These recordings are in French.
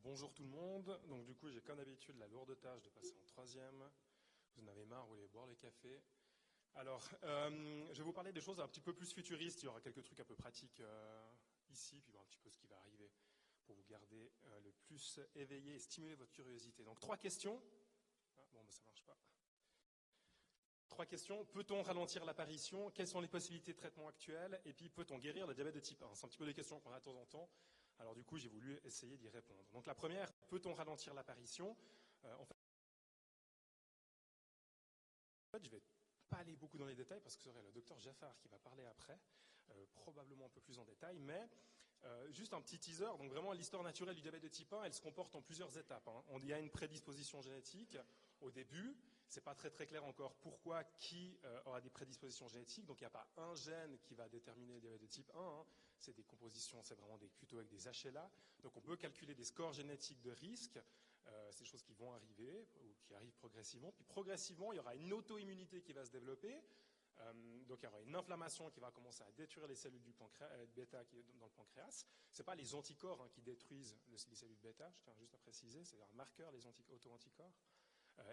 Bonjour tout le monde. Donc du coup, j'ai comme d'habitude la lourde tâche de passer en troisième. Vous en avez marre, vous voulez boire le café. Alors, je vais vous parler des choses un petit peu plus futuristes. Il y aura quelques trucs un peu pratiques ici, puis voir un petit peu ce qui va arriver pour vous garder le plus éveillé et stimuler votre curiosité. Donc, trois questions. Ah, bon, ça marche pas. Trois questions. Peut-on ralentir l'apparition? Quelles sont les possibilités de traitement actuelles? Et puis, peut-on guérir le diabète de type 1? C'est un petit peu des questions qu'on a de temps en temps. Alors du coup, j'ai voulu essayer d'y répondre. Donc la première, peut-on ralentir l'apparition? En fait, je ne vais pas aller beaucoup dans les détails parce que ce serait le docteur Jaffar qui va parler après, probablement un peu plus en détail, mais juste un petit teaser. Donc vraiment, l'histoire naturelle du diabète de type 1, elle se comporte en plusieurs étapes. Il y a une prédisposition génétique au début. C'est pas très clair encore pourquoi, qui aura des prédispositions génétiques. Donc il n'y a pas un gène qui va déterminer le diabète de type 1. C'est des compositions, c'est vraiment plutôt avec des HLA. Donc on peut calculer des scores génétiques de risque. C'est des choses qui vont arriver ou qui arrivent progressivement. Puis progressivement, il y aura une auto-immunité qui va se développer. Donc il y aura une inflammation qui va commencer à détruire les cellules du bêta qui est dans le pancréas. Ce n'est pas les anticorps qui détruisent les cellules bêta, je tiens juste à préciser, c'est un marqueur, les auto-anticorps.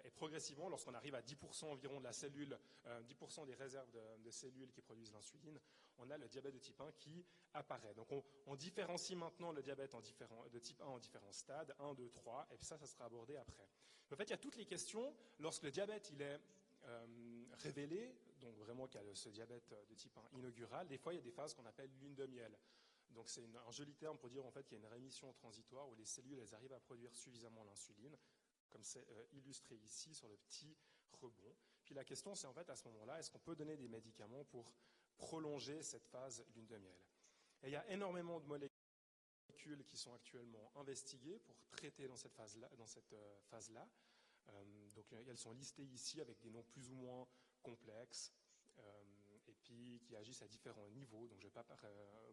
Et progressivement, lorsqu'on arrive à 10% environ de la cellule, 10% des réserves de cellules qui produisent l'insuline, on a le diabète de type 1 qui apparaît. Donc on différencie maintenant le diabète de type 1 en différents stades, 1, 2, 3, et puis ça sera abordé après. En fait, il y a toutes les questions. Lorsque le diabète il est révélé, donc vraiment qu'il y a ce diabète de type 1 inaugural, des fois il y a des phases qu'on appelle lune de miel. Donc c'est un joli terme pour dire en fait qu'il y a une rémission transitoire où les cellules elles arrivent à produire suffisamment l'insuline, comme c'est illustré ici sur le petit rebond. Puis la question c'est en fait à ce moment-là, est-ce qu'on peut donner des médicaments pour prolonger cette phase lune de miel? Et il y a énormément de molécules qui sont actuellement investiguées pour traiter dans cette phase-là. Donc elles sont listées ici avec des noms plus ou moins complexes et puis qui agissent à différents niveaux. Donc je ne vais pas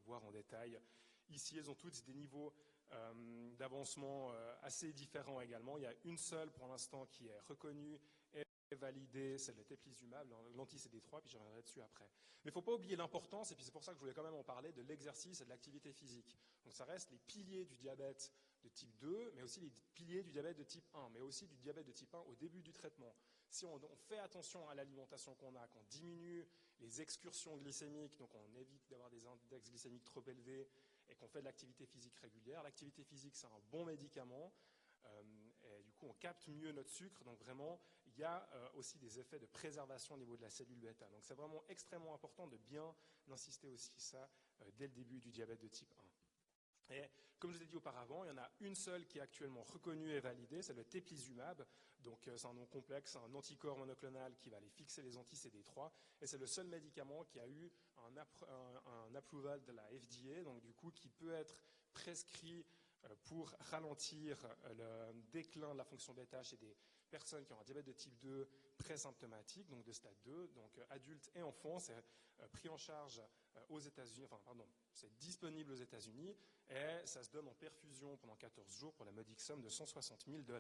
voir en détail. Ici, elles ont toutes des niveaux d'avancement assez différents également. Il y a une seule pour l'instant qui est reconnue et validée, c'est le teplizumab, l'anti-CD3, puis je reviendrai dessus après. Mais il ne faut pas oublier l'importance, et puis c'est pour ça que je voulais quand même en parler, de l'exercice et de l'activité physique. Donc ça reste les piliers du diabète de type 2, mais aussi les piliers du diabète de type 1, mais aussi du diabète de type 1 au début du traitement. Si on fait attention à l'alimentation qu'on a, qu'on diminue les excursions glycémiques, donc on évite d'avoir des index glycémiques trop élevés, et qu'on fait de l'activité physique régulière. L'activité physique, c'est un bon médicament. Et du coup, on capte mieux notre sucre. Donc vraiment, il y a aussi des effets de préservation au niveau de la cellule bêta. Donc c'est vraiment extrêmement important de bien insister aussi ça dès le début du diabète de type 1. Et comme je vous ai dit auparavant, il y en a une seule qui est actuellement reconnue et validée, c'est le teplizumab. Donc c'est un nom complexe, un anticorps monoclonal qui va aller fixer les anti-CD3. Et c'est le seul médicament qui a eu un approval de la FDA, donc du coup qui peut être prescrit pour ralentir le déclin de la fonction bêta chez des personnes qui ont un diabète de type 2 présymptomatique, donc de stade 2, donc adultes et enfants. C'est pris en charge aux États-Unis, c'est disponible aux États-Unis et ça se donne en perfusion pendant 14 jours pour la modique somme de $160 000.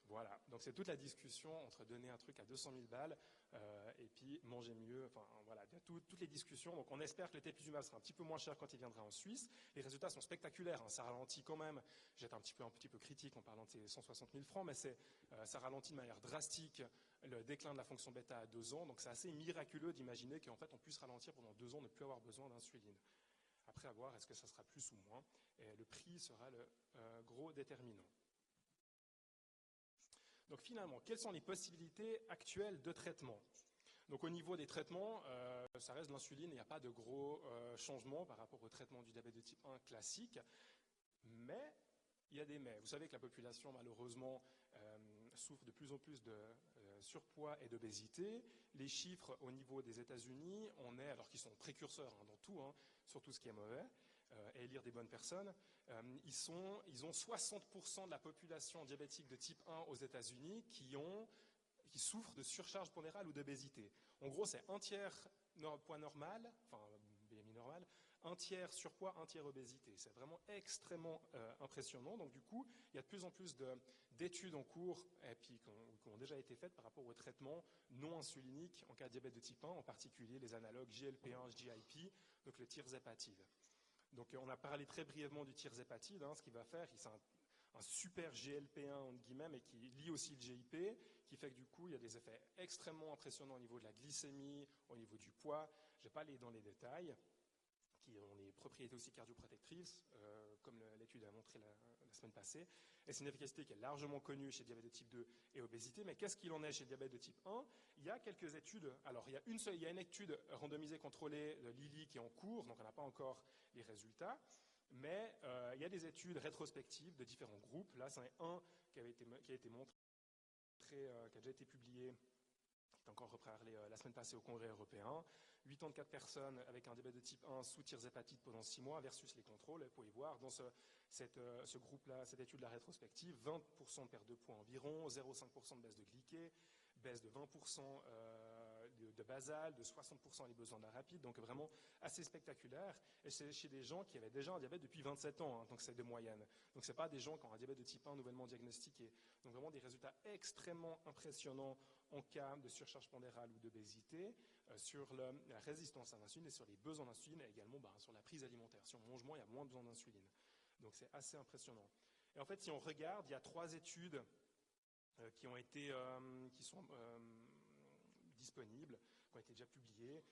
Voilà, donc c'est toute la discussion entre donner un truc à 200 000 balles et puis manger mieux, voilà, il y a toutes les discussions. Donc on espère que le teplizumab sera un petit peu moins cher quand il viendra en Suisse. Les résultats sont spectaculaires, ça ralentit quand même. J'étais un petit peu critique en parlant de ces 160 000 francs, mais ça ralentit de manière drastique le déclin de la fonction bêta à 2 ans. Donc c'est assez miraculeux d'imaginer qu'en fait on puisse ralentir pendant 2 ans, ne plus avoir besoin d'insuline. Après, à voir, est-ce que ça sera plus ou moins. Et le prix sera le gros déterminant. Donc finalement, quelles sont les possibilités actuelles de traitement? Donc au niveau des traitements, ça reste de l'insuline, il n'y a pas de gros changements par rapport au traitement du diabète de type 1 classique, mais il y a des mais. Vous savez que la population malheureusement souffre de plus en plus de surpoids et d'obésité. Les chiffres au niveau des États-Unis, alors qu'ils sont précurseurs dans tout, sur tout ce qui est mauvais, et élire des bonnes personnes, ils ont 60% de la population diabétique de type 1 aux États-Unis qui souffrent de surcharge pondérale ou d'obésité. En gros, c'est un tiers poids normal, BMI normal, un tiers surpoids, un tiers obésité. C'est vraiment extrêmement impressionnant. Donc du coup, il y a de plus en plus d'études en cours et puis qui ont déjà été faites par rapport aux traitements non insuliniques en cas de diabète de type 1, en particulier les analogues GLP-1, GIP, donc le tirzepatide. Donc on a parlé très brièvement du tirzepatide. Ce qu'il va faire, c'est super GLP-1 entre guillemets, mais qui lie aussi le GIP, qui fait que du coup il y a des effets extrêmement impressionnants au niveau de la glycémie, au niveau du poids. Je ne vais pas aller dans les détails, qui ont des propriétés aussi cardioprotectrices, comme l'étude a montré la semaine passée. Et c'est une efficacité qui est largement connue chez le diabète de type 2 et obésité. Mais qu'est-ce qu'il en est chez le diabète de type 1? Il y a quelques études. Alors, il y a une étude randomisée contrôlée de Lilly qui est en cours, donc on n'a pas encore les résultats. Mais il y a des études rétrospectives de différents groupes. Là, c'est un qui a été montré, qui a déjà été publié, qui est encore reparlé la semaine passée au Congrès européen. 84 personnes avec un diabète de type 1 sous tirzépatide pendant 6 mois versus les contrôles. Vous pouvez voir dans ce groupe-là, cette étude-là rétrospective, 20% de perte de poids environ, 0,5% de baisse de glycée, baisse de 20% de basal, de 60% les besoins d'arrêt rapide, donc vraiment assez spectaculaire. Et c'est chez des gens qui avaient déjà un diabète depuis 27 ans, hein, donc c'est de moyenne. Donc c'est pas des gens qui ont un diabète de type 1 nouvellement diagnostiqué. Donc vraiment des résultats extrêmement impressionnants en cas de surcharge pondérale ou d'obésité, sur la résistance à l'insuline et sur les besoins d'insuline, et également sur la prise alimentaire. Si on mange moins, il y a moins besoin d'insuline. Donc c'est assez impressionnant. Et en fait, si on regarde, il y a 3 études qui sont disponibles, qui ont été déjà publiées,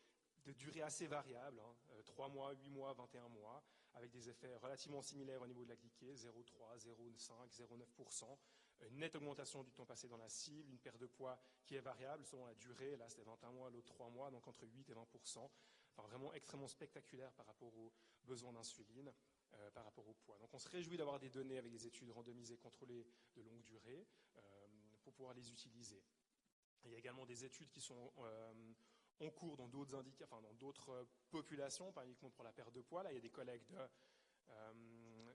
de durée assez variable, 3 mois, 8 mois, 21 mois, avec des effets relativement similaires au niveau de la glycée, 0,3, 0,5, 0,9%, une nette augmentation du temps passé dans la cible, une perte de poids qui est variable selon la durée, là c'était 21 mois, l'autre 3 mois, donc entre 8 et 20%, enfin vraiment extrêmement spectaculaire par rapport aux besoins d'insuline, par rapport au poids. Donc on se réjouit d'avoir des données avec des études randomisées contrôlées de longue durée pour pouvoir les utiliser. Il y a également des études qui sont en cours dans d'autres dans d'autres populations, pas uniquement pour la perte de poids. Là, il y a des collègues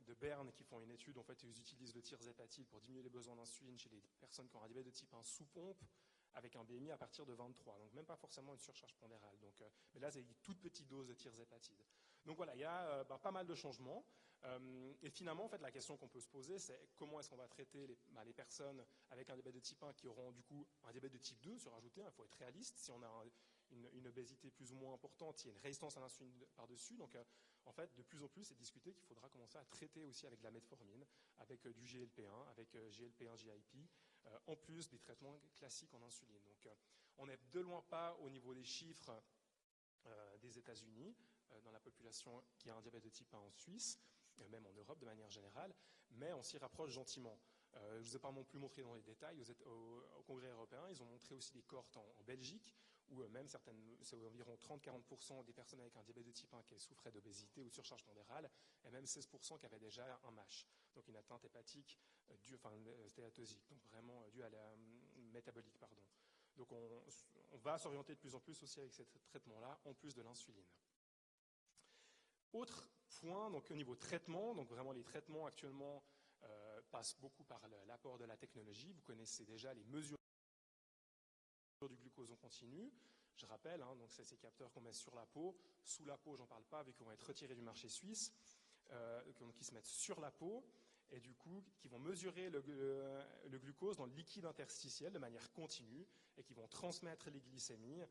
de Berne qui font une étude. En fait, ils utilisent le tirzépatide pour diminuer les besoins d'insuline chez les personnes qui ont un diabète de type 1 sous pompe, avec un BMI à partir de 23. Donc même pas forcément une surcharge pondérale. Donc, mais là, c'est une toute petite dose de tirzépatide. Donc voilà, il y a pas mal de changements. Et finalement, en fait, la question qu'on peut se poser, c'est comment est-ce qu'on va traiter les personnes avec un diabète de type 1 qui auront du coup un diabète de type 2 surajouté. Il faut être réaliste. Si on a une obésité plus ou moins importante, il y a une résistance à l'insuline par-dessus. Donc, en fait, de plus en plus, c'est discuté qu'il faudra commencer à traiter aussi avec de la metformine, avec du GLP-1, avec GLP-1 GIP, en plus des traitements classiques en insuline. Donc, on n'est de loin pas au niveau des chiffres des États-Unis, dans la population qui a un diabète de type 1 en Suisse, même en Europe de manière générale, mais on s'y rapproche gentiment. Je ne vous ai pas non plus montré dans les détails, au Congrès européen, ils ont montré aussi des cohortes en Belgique, où même c'est environ 30-40% des personnes avec un diabète de type 1 qui souffraient d'obésité ou de surcharge pondérale, et même 16% qui avaient déjà un MASH, donc une atteinte hépatique, stéatosique, donc vraiment due à la métabolique, pardon. Donc on va s'orienter de plus en plus aussi avec ce traitement-là, en plus de l'insuline. Autre point, donc au niveau traitement, donc vraiment les traitements actuellement passent beaucoup par l'apport de la technologie. Vous connaissez déjà les mesures du glucose en continu. Je rappelle, donc c'est ces capteurs qu'on met sur la peau. Sous la peau, j'en parle pas, vu qu'ils vont être retirés du marché suisse, qui se mettent sur la peau et du coup qui vont mesurer le glucose dans le liquide interstitiel de manière continue et qui vont transmettre les glycémies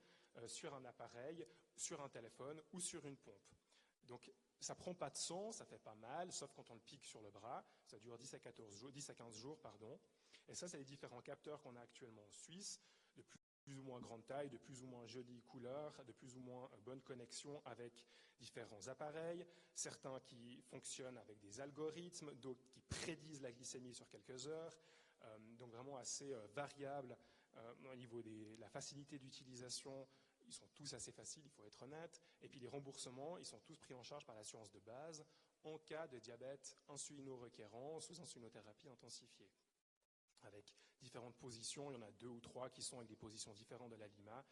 sur un appareil, sur un téléphone ou sur une pompe. Donc ça ne prend pas de sang, ça ne fait pas mal, sauf quand on le pique sur le bras. Ça dure 10 à 15 jours. Et ça, c'est les différents capteurs qu'on a actuellement en Suisse, de plus ou moins grande taille, de plus ou moins jolie couleur, de plus ou moins bonne connexion avec différents appareils, certains qui fonctionnent avec des algorithmes, d'autres qui prédisent la glycémie sur quelques heures, donc vraiment assez variable au niveau de la facilité d'utilisation. Ils sont tous assez faciles, il faut être honnête. Et puis les remboursements, ils sont tous pris en charge par l'assurance de base en cas de diabète insulino-requérant sous insulinothérapie intensifiée. Avec différentes positions, il y en a 2 ou 3 qui sont avec des positions différentes de la LIMA,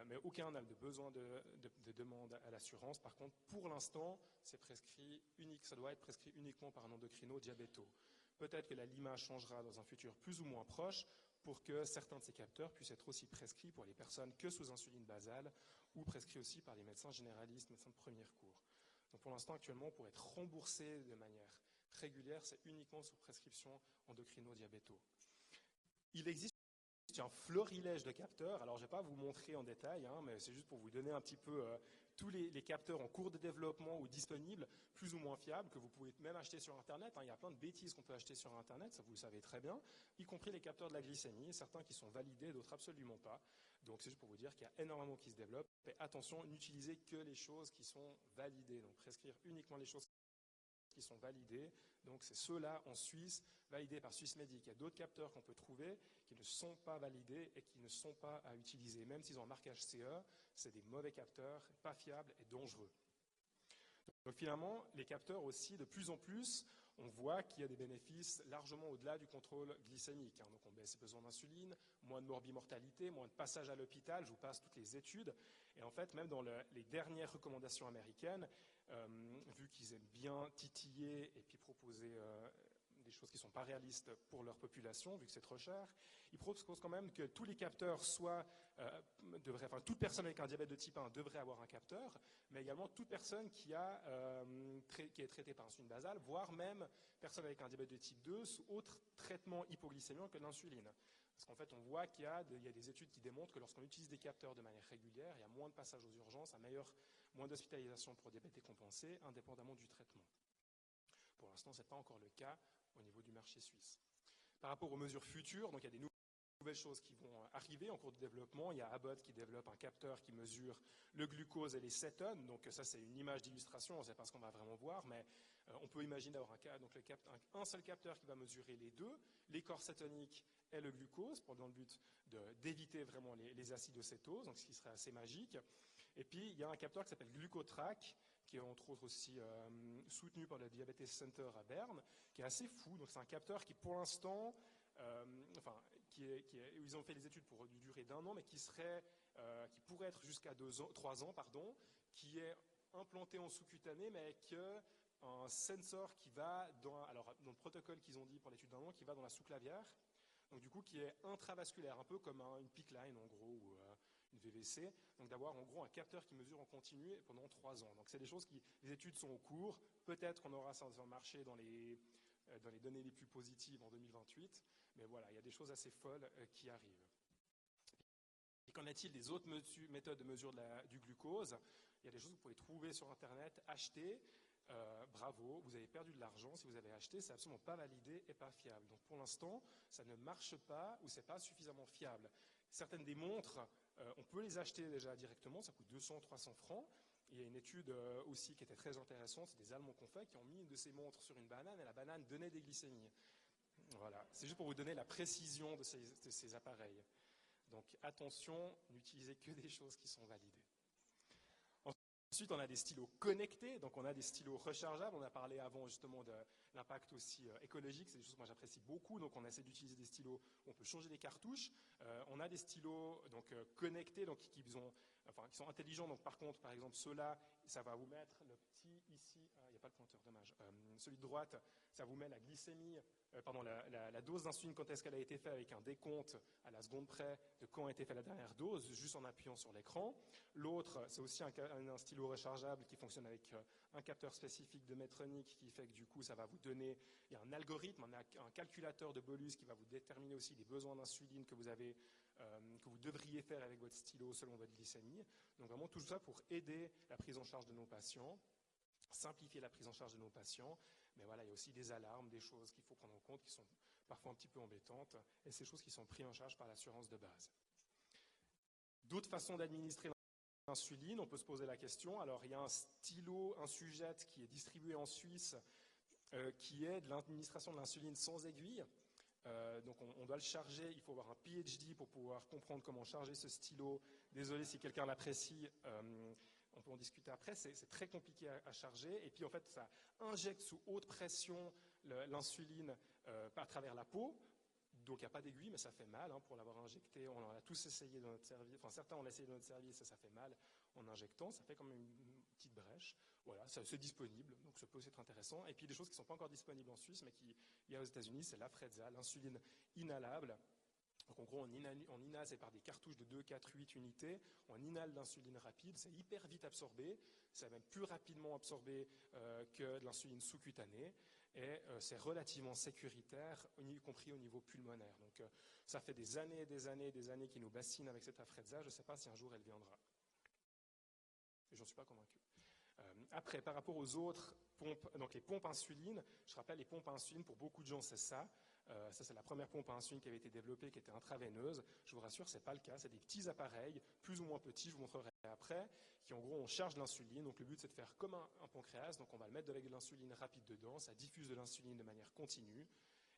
mais aucun n'a besoin de demande à l'assurance. Par contre, pour l'instant, ça doit être prescrit uniquement par un endocrino-diabéto. Peut-être que la LIMA changera dans un futur plus ou moins proche, pour que certains de ces capteurs puissent être aussi prescrits pour les personnes que sous insuline basale ou prescrits aussi par les médecins généralistes, médecins de premier recours. Donc pour l'instant, actuellement, pour être remboursé de manière régulière, c'est uniquement sur prescription endocrino-diabéto. Il existe un florilège de capteurs. Alors je ne vais pas vous montrer en détail, mais c'est juste pour vous donner un petit peu tous les capteurs en cours de développement ou disponibles, plus ou moins fiables, que vous pouvez même acheter sur Internet. Il y a plein de bêtises qu'on peut acheter sur Internet, ça vous le savez très bien, y compris les capteurs de la glycémie, certains qui sont validés, d'autres absolument pas. Donc c'est juste pour vous dire qu'il y a énormément qui se développent. Et attention, n'utilisez que les choses qui sont validées. Donc prescrire uniquement les choses qui sont validés. Donc c'est ceux-là en Suisse, validés par Swissmedic. Il y a d'autres capteurs qu'on peut trouver qui ne sont pas validés et qui ne sont pas à utiliser. Même s'ils ont un marquage CE, c'est des mauvais capteurs, pas fiables et dangereux. Donc finalement, les capteurs aussi, de plus en plus, on voit qu'il y a des bénéfices largement au-delà du contrôle glycémique. Donc on baisse les besoins d'insuline, moins de morbimortalité, moins de passage à l'hôpital, je vous passe toutes les études. Et en fait, même dans les dernières recommandations américaines, vu qu'ils aiment bien titiller et puis proposer des choses qui ne sont pas réalistes pour leur population, vu que c'est trop cher, ils proposent quand même que tous les capteurs toute personne avec un diabète de type 1 devrait avoir un capteur, mais également toute personne qui est traitée par insuline basale, voire même personne avec un diabète de type 2 sous autre traitement hypoglycémique que l'insuline. Parce qu'en fait, on voit qu'il y a des études qui démontrent que lorsqu'on utilise des capteurs de manière régulière, il y a moins de passages aux urgences, moins d'hospitalisation pour diabète décompensé, indépendamment du traitement. Pour l'instant, ce n'est pas encore le cas au niveau du marché suisse. Par rapport aux mesures futures, donc il y a des nouvelles choses qui vont arriver en cours de développement. Il y a Abbott qui développe un capteur qui mesure le glucose et les cétones. Donc ça, c'est une image d'illustration, on ne sait pas ce qu'on va vraiment voir, mais on peut imaginer d'avoir un seul capteur qui va mesurer les deux, les corps cétoniques et le glucose, dans le but d'éviter vraiment les acidocétoses, donc ce qui serait assez magique. Et puis, il y a un capteur qui s'appelle Glucotrack, qui est entre autres aussi soutenu par le Diabetes Center à Berne, qui est assez fou. Donc c'est un capteur qui, pour l'instant, ils ont fait des études pour une durée d'1 an, mais qui pourrait être jusqu'à 3 ans, qui est implanté en sous-cutané, mais avec un sensor qui va dans le protocole qu'ils ont dit pour l'étude d'1 an, qui va dans la sous-clavière, donc du coup qui est intravasculaire, un peu comme une PICC line en gros, ou une VVC, donc d'avoir en gros un capteur qui mesure en continu pendant 3 ans. Donc c'est des choses les études sont en cours, peut-être qu'on aura ça sur le marché dans les données les plus positives en 2028, mais voilà, il y a des choses assez folles qui arrivent. Et qu'en est-il des autres méthodes de mesure du glucose? Il y a des choses que vous pouvez trouver sur Internet, acheter. Bravo, vous avez perdu de l'argent si vous avez acheté, c'est absolument pas validé et pas fiable. Donc pour l'instant, ça ne marche pas ou c'est pas suffisamment fiable. Certaines des montres, on peut les acheter déjà directement, ça coûte 200-300 francs. Il y a une étude aussi qui était très intéressante, c'est des Allemands qu'on fait, qui ont mis une de ces montres sur une banane et la banane donnait des glycémies. Voilà, c'est juste pour vous donner la précision de ces appareils. Donc attention, n'utilisez que des choses qui sont validées. Ensuite, on a des stylos connectés, donc on a des stylos rechargeables. On a parlé avant justement de l'impact aussi écologique, c'est des choses que moi j'apprécie beaucoup. Donc on essaie d'utiliser des stylos où on peut changer les cartouches. On a des stylos connectés, donc qui sont intelligents. Donc par contre, par exemple, ceux-là, ça va vous mettre le petit ici. Il n'y a pas le pointeur, dommage. Celui de droite, ça vous met la glycémie, la dose d'insuline quand est-ce qu'elle a été faite avec un décompte à la seconde près de quand a été faite la dernière dose, juste en appuyant sur l'écran. L'autre, c'est aussi un stylo rechargeable qui fonctionne avec un capteur spécifique de Medtronic qui fait que du coup, ça va vous donner, il y a un algorithme, un calculateur de bolus qui va vous déterminer aussi les besoins d'insuline que vous devriez faire avec votre stylo selon votre glycémie. Donc vraiment tout ça pour aider la prise en charge de nos patients, simplifier la prise en charge de nos patients. Mais voilà, il y a aussi des alarmes, des choses qu'il faut prendre en compte qui sont parfois un petit peu embêtantes, et ces choses qui sont prises en charge par l'assurance de base. D'autres façons d'administrer l'insuline, on peut se poser la question. Alors, il y a un stylo, un sujette qui est distribué en Suisse, qui est de l'administration de l'insuline sans aiguille. Donc, on doit le charger. Il faut avoir un PhD pour pouvoir comprendre comment charger ce stylo. Désolé si quelqu'un l'apprécie. On peut en discuter après, c'est très compliqué à charger. Et puis, en fait, ça injecte sous haute pression l'insuline à travers la peau. Donc, il n'y a pas d'aiguille, mais ça fait mal pour l'avoir injecté. On en a tous essayé dans notre service. Enfin, certains ont essayé dans notre service et ça fait mal en injectant. Ça fait comme une petite brèche. Voilà, c'est disponible, donc ça peut aussi être intéressant. Et puis, des choses qui ne sont pas encore disponibles en Suisse, mais qu'il y a aux États-Unis, c'est l'Afrezza, l'insuline inhalable. Donc en gros, on inhale, c'est par des cartouches de 2, 4, 8 unités. On inhale l'insuline rapide, c'est hyper vite absorbé. C'est même plus rapidement absorbé que de l'insuline sous-cutanée. Et c'est relativement sécuritaire, y compris au niveau pulmonaire. Donc ça fait des années et des années et des années qu'ils nous bassinent avec cette Afrezza. Je ne sais pas si un jour elle viendra. Et j'en suis pas convaincu. Après, par rapport aux autres pompes, donc les pompes insuline, je rappelle, les pompes à insuline, pour beaucoup de gens, c'est ça. Ça, c'est la première pompe à insuline qui avait été développée, qui était intraveineuse. Je vous rassure, c'est pas le cas. C'est des petits appareils, plus ou moins petits, je vous montrerai après, qui en gros, on charge l'insuline. Donc le but, c'est de faire comme un pancréas. Donc on va le mettre de l'insuline rapide dedans. Ça diffuse de l'insuline de manière continue.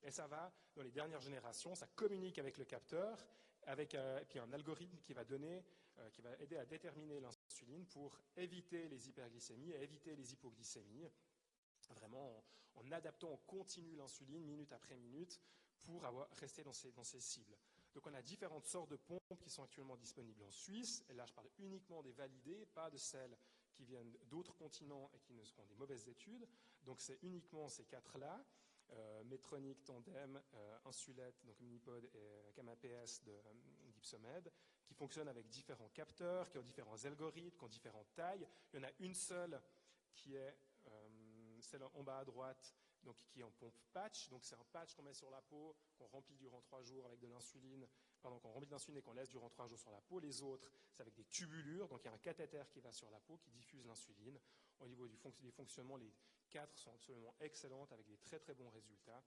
Et ça va, dans les dernières générations, ça communique avec le capteur, avec puis un algorithme qui va aider à déterminer l'insuline pour éviter les hyperglycémies et éviter les hypoglycémies, vraiment en adaptant en continu l'insuline minute après minute pour rester dans ces cibles. Donc on a différentes sortes de pompes qui sont actuellement disponibles en Suisse, et là je parle uniquement des validées, pas de celles qui viennent d'autres continents et qui ne seront des mauvaises études. Donc c'est uniquement ces quatre-là. Medtronic, Tandem, Insulet, donc Minipod et Gamma PS d'Ypsomed, qui fonctionnent avec différents capteurs, qui ont différents algorithmes, qui ont différentes tailles. Il y en a une seule qui est celle en bas à droite, donc qui est en pompe patch. Donc c'est un patch qu'on met sur la peau, qu'on remplit durant 3 jours avec de l'insuline, qu'on remplit d'insuline et qu'on laisse durant 3 jours sur la peau. Les autres, c'est avec des tubulures, donc il y a un cathéter qui va sur la peau, qui diffuse l'insuline. Au niveau des fonctionnements, les 4 sont absolument excellentes, avec des très très bons résultats.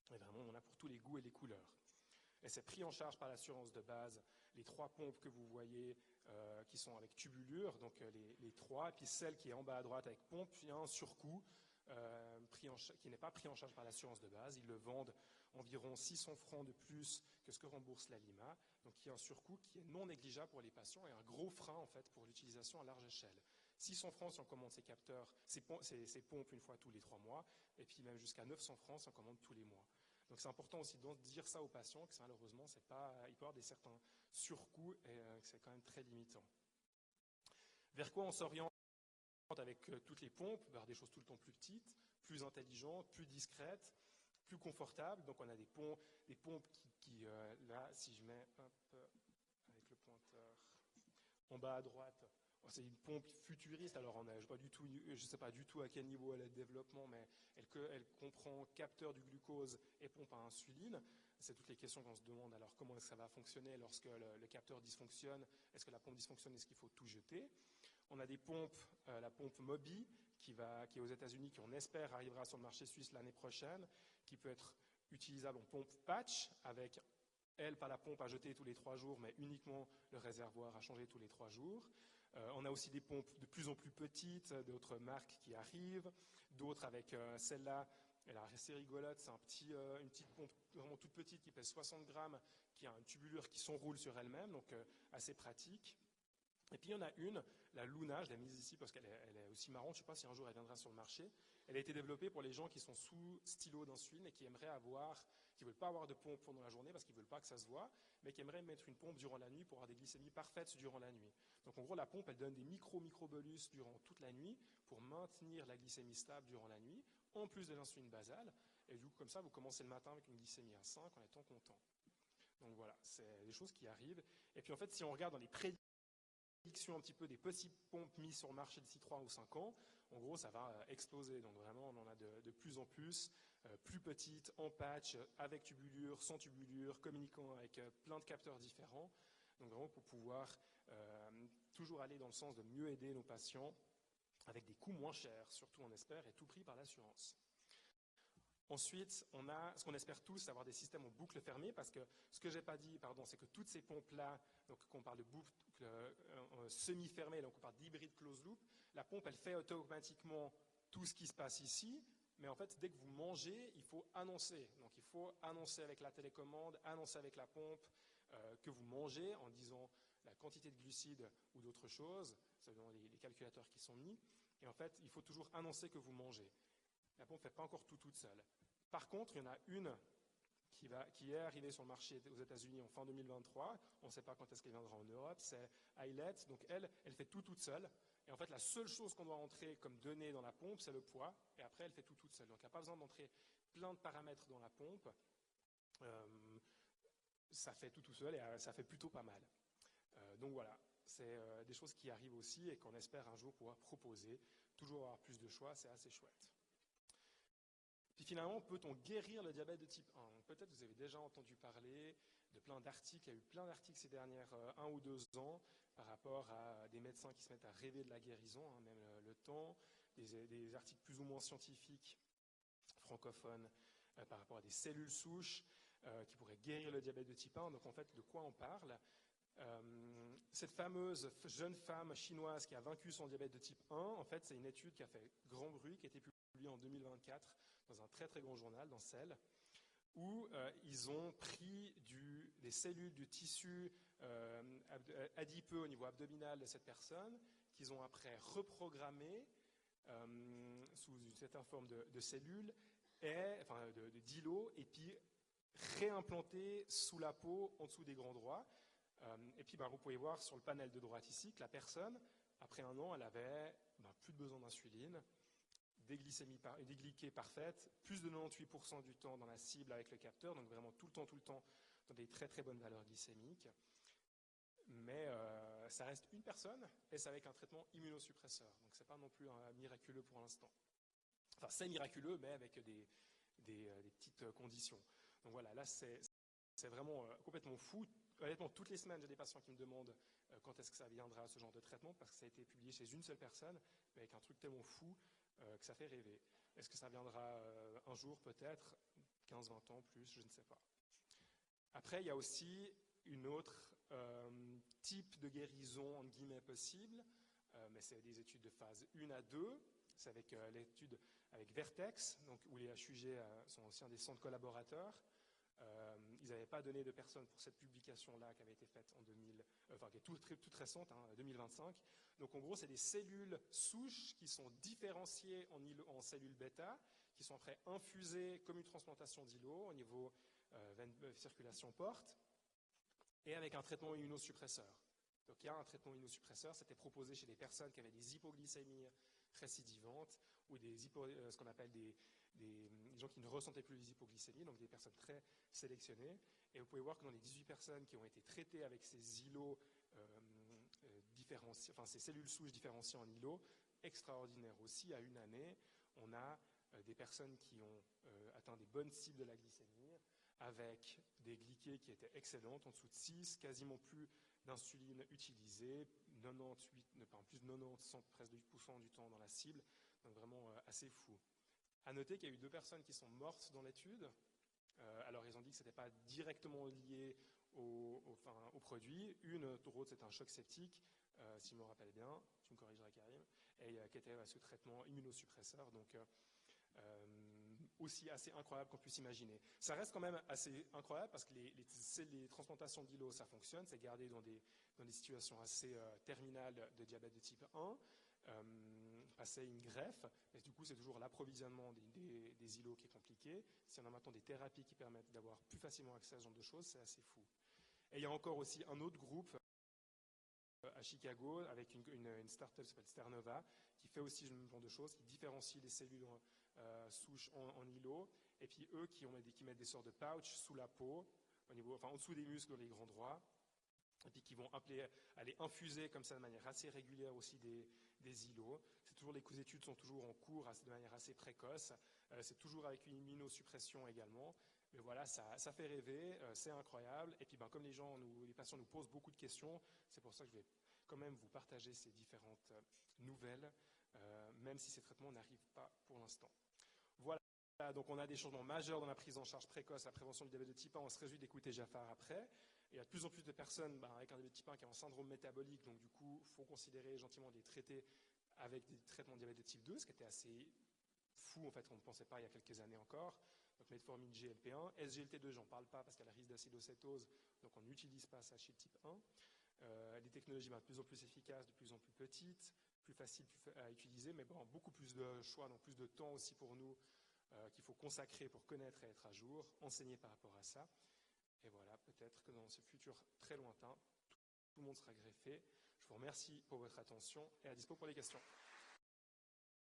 Et vraiment, on en a pour tous les goûts et les couleurs. Et c'est pris en charge par l'assurance de base. Les 3 pompes que vous voyez qui sont avec tubulure, donc les 3, et puis celle qui est en bas à droite avec pompe, il y a un surcoût qui n'est pas pris en charge par l'assurance de base. Ils le vendent environ 600 francs de plus que ce que rembourse la Lima. Donc il y a un surcoût qui est non négligeable pour les patients et un gros frein en fait pour l'utilisation à large échelle. 600 francs si on commande ces capteurs, ces pompes une fois tous les 3 mois, et puis même jusqu'à 900 francs si on commande tous les mois. Donc c'est important aussi de dire ça aux patients, que malheureusement, il peut y avoir certains surcoûts et que c'est quand même très limitant. Vers quoi on s'oriente avec toutes les pompes? Vers des choses tout le temps plus petites, plus intelligentes, plus discrètes, plus confortables. Donc on a des pompes qui là, si je mets avec le pointeur en bas à droite, c'est une pompe futuriste. Alors je ne sais pas du tout à quel niveau elle est de développement, mais elle comprend capteur du glucose et pompe à insuline. C'est toutes les questions qu'on se demande. Alors comment est-ce que ça va fonctionner lorsque le capteur dysfonctionne? Est-ce que la pompe dysfonctionne? Est-ce qu'il faut tout jeter? On a des pompes, la pompe Mobi qui est aux États-Unis, qui on espère arrivera sur le marché suisse l'année prochaine, qui peut être utilisable en pompe patch avec pas la pompe à jeter tous les 3 jours, mais uniquement le réservoir à changer tous les 3 jours. On a aussi des pompes de plus en plus petites, d'autres marques qui arrivent, d'autres avec celle-là. Elle est assez rigolote, c'est une petite pompe vraiment toute petite qui pèse 60 grammes, qui a une tubulure qui s'enroule sur elle-même, donc assez pratique. Et puis il y en a une, la Luna, je l'ai mise ici parce qu'elle est aussi marrante, je ne sais pas si un jour elle viendra sur le marché. Elle a été développée pour les gens qui sont sous stylo d'insuline et qui ne veulent pas avoir de pompe pendant la journée parce qu'ils ne veulent pas que ça se voit, mais qui aimeraient mettre une pompe durant la nuit pour avoir des glycémies parfaites durant la nuit. Donc en gros, la pompe, elle donne des microbolus durant toute la nuit pour maintenir la glycémie stable durant la nuit, en plus de l'insuline basale. Et du coup, comme ça, vous commencez le matin avec une glycémie à 5 en étant content. Donc voilà, c'est des choses qui arrivent. Et puis en fait, si on regarde dans les prédictions un petit peu des possibles pompes mises sur le marché d'ici 3 ou 5 ans, en gros, ça va exploser. Donc vraiment, on en a de plus en plus, plus petites, en patch, avec tubulure, sans tubulure, communiquant avec plein de capteurs différents. Donc vraiment pour pouvoir toujours aller dans le sens de mieux aider nos patients avec des coûts moins chers, surtout on espère, et tout pris par l'assurance. Ensuite, on a ce qu'on espère tous, avoir des systèmes en boucle fermée, parce que ce que je n'ai pas dit, c'est que toutes ces pompes-là, donc quand on parle de boucle semi-fermée, donc on parle d'hybride closed loop, la pompe, elle fait automatiquement tout ce qui se passe ici, mais en fait, dès que vous mangez, il faut annoncer. Donc il faut annoncer avec la télécommande, annoncer avec la pompe que vous mangez en disant la quantité de glucides ou d'autres choses, selon les calculateurs qui sont mis. Et en fait, il faut toujours annoncer que vous mangez. La pompe ne fait pas encore tout toute seule. Par contre, il y en a une qui est arrivée sur le marché aux États-Unis en fin 2023. On ne sait pas quand est-ce qu'elle viendra en Europe. C'est iLet. Donc elle fait tout toute seule. Et en fait, la seule chose qu'on doit entrer comme donnée dans la pompe, c'est le poids. Et après, elle fait tout toute seule. Donc il n'y a pas besoin d'entrer plein de paramètres dans la pompe. Ça fait tout seul et ça fait plutôt pas mal. Donc voilà, c'est des choses qui arrivent aussi et qu'on espère un jour pouvoir proposer. Toujours avoir plus de choix, c'est assez chouette. Puis finalement, peut-on guérir le diabète de type 1? Peut-être vous avez déjà entendu parler de plein d'articles. Il y a eu plein d'articles ces dernières 1 ou 2 ans. par rapport à des médecins qui se mettent à rêver de la guérison, hein, même le temps, des articles plus ou moins scientifiques francophones par rapport à des cellules souches qui pourraient guérir le diabète de type 1. Donc en fait, de quoi on parle? Cette fameuse jeune femme chinoise qui a vaincu son diabète de type 1, en fait, c'est une étude qui a fait grand bruit, qui a été publiée en 2024 dans un très très grand journal, dans Cell, où ils ont pris des cellules du tissu adipeux au niveau abdominal de cette personne, qu'ils ont après reprogrammé sous une certaine forme de cellules, d'îlots, et puis réimplanté sous la peau, en dessous des grands droits. Et puis vous pouvez voir sur le panel de droite ici que la personne, après 1 an, elle avait plus de besoin d'insuline, des glycées parfaites, plus de 98% du temps dans la cible avec le capteur, donc vraiment tout le temps, dans des très très bonnes valeurs glycémiques. Mais ça reste une personne, et c'est avec un traitement immunosuppresseur. Donc c'est pas non plus miraculeux pour l'instant. Enfin, c'est miraculeux, mais avec des petites conditions. Donc voilà, là c'est vraiment complètement fou. Honnêtement, toutes les semaines, j'ai des patients qui me demandent quand est-ce que ça viendra, ce genre de traitement, parce que ça a été publié chez une seule personne, mais avec un truc tellement fou que ça fait rêver. Est-ce que ça viendra un jour, peut-être, 15-20 ans, plus, je ne sais pas. Après, il y a aussi une autre type de guérison, entre guillemets, possible, mais c'est des études de phase 1 à 2. C'est avec l'étude avec Vertex, donc, où les HUG sont aussi un des centres collaborateurs. Ils n'avaient pas donné de personnes pour cette publication-là qui avait été faite en qui est toute récente, 2025. Donc en gros, c'est des cellules souches qui sont différenciées en cellules bêta, qui sont après infusées comme une transplantation d'îlot au niveau circulation porte, et avec un traitement immunosuppresseur. Donc il y a un traitement immunosuppresseur, c'était proposé chez des personnes qui avaient des hypoglycémies récidivantes ou ce qu'on appelle des gens qui ne ressentaient plus les hypoglycémies, donc des personnes très sélectionnées. Et vous pouvez voir que dans les 18 personnes qui ont été traitées avec ces îlots ces cellules souches différenciées en îlots, extraordinaire aussi, à 1 année, on a des personnes qui ont atteint des bonnes cibles de la glycémie, avec des glycées qui étaient excellentes, en dessous de 6, quasiment plus d'insuline utilisée, plus de 90, presque 8% du temps dans la cible, donc vraiment assez fou. À noter qu'il y a eu 2 personnes qui sont mortes dans l'étude. Alors ils ont dit que ce n'était pas directement lié au produit. Une autre, c'était un choc septique, si je me rappelle bien, tu me corrigeras Karim, et qui était ce traitement immunosuppresseur, donc aussi assez incroyable qu'on puisse imaginer. Ça reste quand même assez incroyable parce que les transplantations d'îlots, ça fonctionne, c'est gardé dans des situations assez terminales de diabète de type 1, passer une greffe, mais du coup c'est toujours l'approvisionnement des îlots qui est compliqué. Si on a maintenant des thérapies qui permettent d'avoir plus facilement accès à ce genre de choses, c'est assez fou. Et il y a encore aussi un autre groupe à Chicago avec une start-up qui s'appelle Sternova, qui fait aussi ce genre de choses, qui différencie les cellules souches en îlots, et puis eux qui mettent des sortes de pouch sous la peau, en dessous des muscles dans les grands droits, et puis qui vont aller infuser comme ça de manière assez régulière aussi des îlots. Les études sont toujours en cours de manière assez précoce, c'est toujours avec une immunosuppression également, mais voilà, ça fait rêver, c'est incroyable, et puis comme les patients nous posent beaucoup de questions, c'est pour ça que je vais quand même vous partager ces différentes nouvelles, même si ces traitements n'arrivent pas pour l'instant. Voilà, donc on a des changements majeurs dans la prise en charge précoce, la prévention du diabète de type 1, on se réjouit d'écouter Jafar après. Il y a de plus en plus de personnes avec un diabète de type 1 qui ont un syndrome métabolique, donc du coup, il faut considérer gentiment de les traiter avec des traitements de diabète de type 2, ce qui était assez fou, en fait, on ne pensait pas il y a quelques années encore. Donc metformine, GLP-1, SGLT2, j'en parle pas parce qu'elle a risque d'acidocétose, donc on n'utilise pas ça chez le type 1. Les technologies de plus en plus efficaces, de plus en plus petites, plus faciles à utiliser, mais beaucoup plus de choix, donc plus de temps aussi pour nous qu'il faut consacrer pour connaître et être à jour, enseigner par rapport à ça. Et voilà, peut-être que dans ce futur très lointain, tout le monde sera greffé. Je vous remercie pour votre attention et à dispo pour les questions.